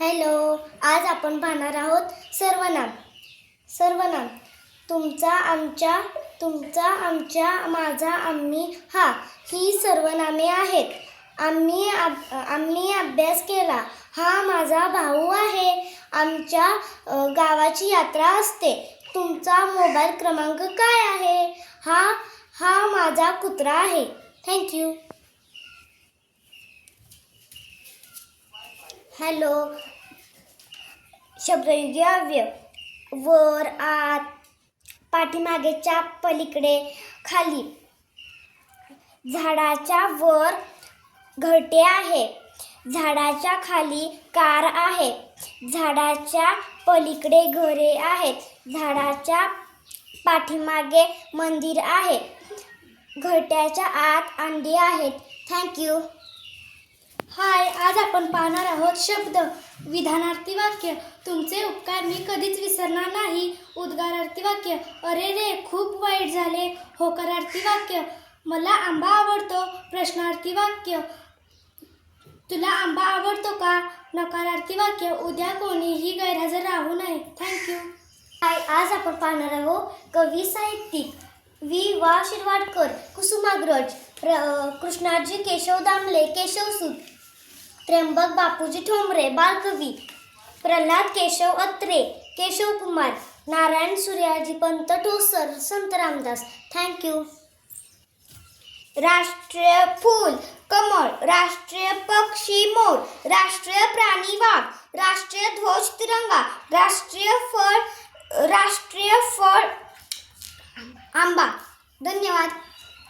Hello, आज आपण पाहणार आहोत सर्वनाम. तुमचा, आमच्या, माझा, आम्ही, हा ही सर्वनामे आहेत. आम्ही अभ्यास केला. हा माझा भाऊ आहे. आमच्या गावाची यात्रा असते. तुमचा मोबाईल क्रमांक काय आहे? हा माझा कुत्रा आहे. थँक्यू. हॅलो. शब्दयोगी अव्यय. वर, आत, पाठीमागेच्या, पलीकडे, खाली. झाडाच्या वर घरटे आहे. झाडाच्या खाली कार आहे. झाडाच्या पलीकडे घरे आहेत. झाडाच्या पाठीमागे मंदिर आहे. घरट्याच्या आत अंडी आहेत. थँक्यू. हाय, आज आपण पाहणार आहोत शब्द. विधानार्थी वाक्य. तुमचे उपकार मी कधीच विसरणार नाही. उद्गारार्थी वाक्य. अरे रे, खूप वाईट झाले. होकारार्थी वाक्य. मला आंबा आवडतो. प्रश्नार्थी वाक्य. तुला आंबा आवडतो का? नकारार्थी वाक्य. उद्या कोणीही गैरहजर राहू नये. थँक्यू. हाय, आज आपण पाहणार आहोत कवी साहित्यिक. वि. वा. शिरवाडकर, कुसुमाग्रज, कृष्णाजी केशव दामले, केशवसूत, त्र्यंबक बापूजी ठोंबरे, बालकवी, प्रल्हाद केशव अत्रे, केशवकुमार, नारायण सूर्याजी पंत ठोसर, संत रामदास. थँक्यू. राष्ट्रीय फूल कमळ. राष्ट्रीय पक्षी मोर. राष्ट्रीय प्राणी वाघ. राष्ट्रीय ध्वज तिरंगा. राष्ट्रीय फळ आंबा. धन्यवाद.